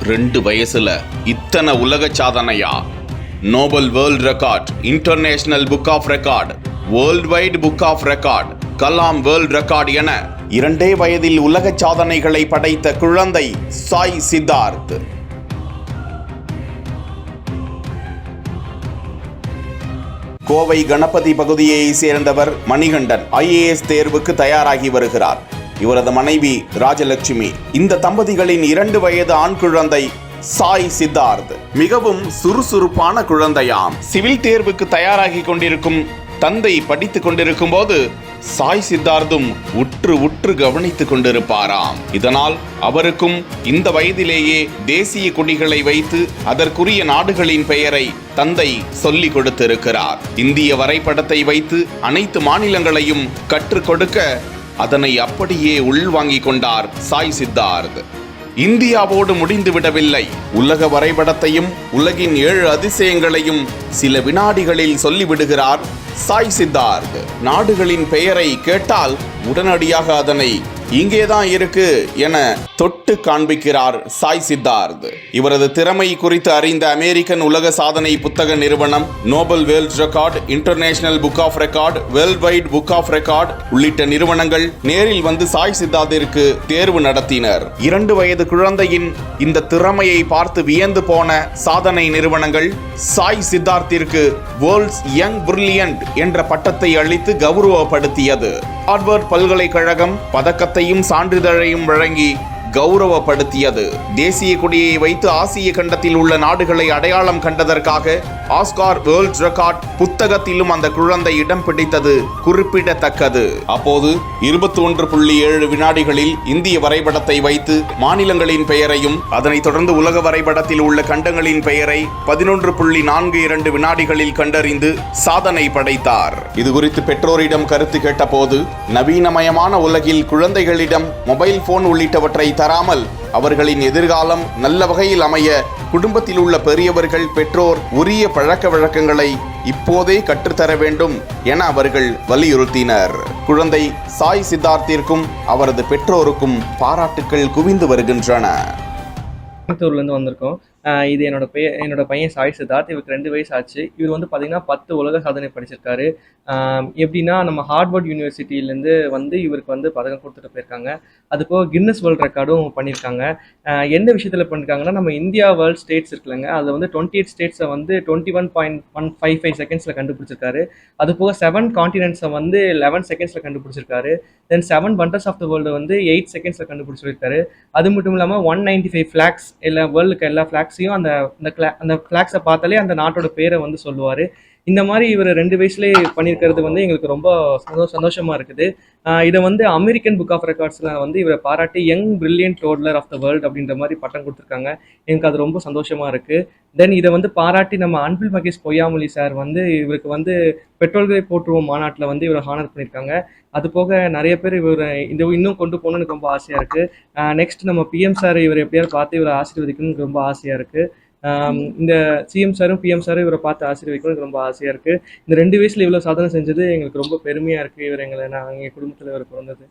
2 வயசுல இத்தனை உலக சாதனையா? Nobel world record, international book of record, world wide book of record, Kalam world record என 2 வயதில் உலக சாதனைகளை படைத்த குழந்தை சாய் சித்தார்த். கோவை கணபதி பகுதியை சேர்ந்தவர் மணிகண்டன் IAS தேர்வுக்கு தயாராகி வருகிறார். இவரது மனைவி ராஜலட்சுமி. இந்த தம்பதிகளின் 2 வயது ஆண் குழந்தை சாய் சித்தார்த் மிகவும் சுறுசுறுப்பான குழந்தையாம். சிவில் தேர்வுக்கு தயாராகி கொண்டிருக்கும் தந்தை படித்துக் கொண்டிருக்கும் போது சாய் சித்தார்த்தும் உற்று கவனித்துக் கொண்டிருப்பாராம். இதனால் அவருக்கும் இந்த வயதிலேயே தேசிய கொடிகளை வைத்து அதற்குரிய நாடுகளின் பெயரை தந்தை சொல்லிக் கொடுத்திருக்கிறார். இந்திய வரைபடத்தை வைத்து அனைத்து மாநிலங்களையும் கற்றுக் கொடுக்க அதனை அப்படியே உள்வாங்கிக் கொண்டார் சாய் சித்தார்த். இந்தியாவோடு முடிந்துவிடவில்லை. உலக வரைபடத்தையும் உலகின் 7 அதிசயங்களையும் சில வினாடிகளில் சொல்லிவிடுகிறார் சாய் சித்தார்த். நாடுகளின் பெயரை கேட்டால் உடனடியாக அதனை இங்கேதான் இருக்கு என தொட்டு காண்பிக்கிறார் சாய் சித்தார்த். இவரது திறமை குறித்து அறிந்த அமெரிக்கன் உலக சாதனை புத்தக நிறுவனம், Nobel world record, international book of record, world wide book of record உள்ளிட்ட நிறுவனங்கள் நேரில் வந்து சாய் சித்தார்த்திற்கு தேர்வு நடத்தினர். 2 வயது குழந்தையின் இந்த திறமையை பார்த்து வியந்து போன சாதனை நிறுவனங்கள் சாய் சித்தார்த்திற்கு வேர்ல்ட்ஸ் யங் பிரில்லியன்ட் என்ற பட்டத்தை அளித்து கௌரவப்படுத்தியது. ஹார்வர்ட் பல்கலைக்கழகம் பதக்கத்தையும் சான்றிதழையும் வழங்கி கௌரவப்படுத்தியது. தேசிய கொடியை வைத்து ஆசிய கண்டத்தில் உள்ள நாடுகளை அடையாளம் கண்டதற்காக ஆஸ்கார் வேர்ல்ட் ரெக்கார்ட் புத்தகத்திலும் அந்த குழந்தை இடம் பிடித்தது குறிப்பிடத்தக்கது. அப்போது 21.7 வினாடிகளில் இந்திய வரைபடத்தை வைத்து மாநிலங்களின் பெயரையும் அதனைத் தொடர்ந்து உலக வரைபடத்தில் உள்ள கண்டங்களின் பெயரை 11.42 வினாடிகளில் கண்டறிந்து சாதனை படைத்தார். இது குறித்து பெற்றோரிடம் கருத்து கேட்டபோது, நவீனமயமான உலகில் குழந்தைகளிடம் மொபைல் போன் உள்ளிட்டவற்றை தராமல் அவர்களின் எதிர்காலம் நல்ல வகையில் அமைய குடும்பத்தில் உள்ள பெரியவர்கள், பெற்றோர் உரிய பழக்க வழக்கங்களை இப்போதே கற்றுத்தர வேண்டும் என அவர்கள் வலியுறுத்தினர். குழந்தை சாய் சித்தார்த்திற்கும் அவரது பெற்றோருக்கும் பாராட்டுக்கள் குவிந்து வருகின்றன. கோயம்புத்தூர்லேருந்து வந்திருக்கோம். இது என்னோட பையன் சாய் சித்தார்த். இவருக்கு 2 வயசு ஆச்சு. இவர் வந்து பார்த்தீங்கன்னா 10 உலக சாதனை படிச்சிருக்காரு. எப்படின்னா நம்ம ஹார்வர்ட் யூனிவர்சிட்டியிலேருந்து வந்து இவருக்கு வந்து பதக்கம் கொடுத்துட்டு போயிருக்காங்க. அதுபோக கின்னஸ் வேர்ல்ட் ரெக்கார்டும் பண்ணியிருக்காங்க. எந்த விஷயத்தில் பண்ணியிருக்காங்கன்னா, நம்ம இந்தியா வேர்ல்ட் ஸ்டேட்ஸ் இருக்குல்லங்க, அதில் வந்து 28 ஸ்டேட்ஸை வந்து 21.155 செகண்ட்ஸில் கண்டுபிடிச்சிருக்காரு. அதுபோக 7 கான்டினென்ட்ஸை வந்து 11 செகண்ட்ஸில் கண்டுபிடிச்சிருக்காரு. தென் 7 வண்டர்ஸ் ஆஃப் த வேர்ல்டு வந்து 8 செகண்ட்ஸில் கண்டுபிடிச்சிருக்காரு. அது மட்டும் இல்லாமல் 195 ஃபிளாக்ஸ் எல்லா வேர்ல்டுக்கு எல்லா ஃபிளாக்ஸையும் அந்த ஃபிளாக்ஸை பார்த்தாலே அந்த நாட்டோட பேரை வந்து சொல்லுவார். இந்த மாதிரி இவர் 2 வயசுலேயே பண்ணியிருக்கிறது வந்து எங்களுக்கு ரொம்ப சந்தோஷமாக இருக்குது. இதை வந்து அமெரிக்கன் புக் ஆஃப் ரெக்கார்ட்ஸில் வந்து இவரை பாராட்டி young brilliant toddler of the world அப்படின்ற மாதிரி பட்டம் கொடுத்துருக்காங்க. எனக்கு அது ரொம்ப சந்தோஷமாக இருக்குது. தென் இதை வந்து பாராட்டி நம்ம அன்பில் மகேஷ் பொய்யாமொழி சார் வந்து இவருக்கு வந்து பெட்ரோல்களை போற்றுவோம் மாநாட்டில் வந்து இவரை ஹானர் பண்ணியிருக்காங்க. அது போக நிறைய பேர் இவர் இன்னும் கொண்டு போகணுன்னு எனக்கு ரொம்ப ஆசையாக இருக்குது. நெக்ஸ்ட் நம்ம PM சார் இவர் எப்படியாவது பார்த்து இவரை ஆசீர்வதிக்கணும்னு ரொம்ப ஆசையாக இருக்குது. இந்த CM சாரும் PM சாரும் இவரை பார்த்து ஆசீர்வதிக்கணும் எனக்கு ரொம்ப ஆசையாக இருக்குது. இந்த 2 வயசில் இவ்வளோ சாதனை செஞ்சது எங்களுக்கு ரொம்ப பெருமையாக இருக்குது. இவர் எங்கள் குடும்பத்தில் இவர் பிறந்தது.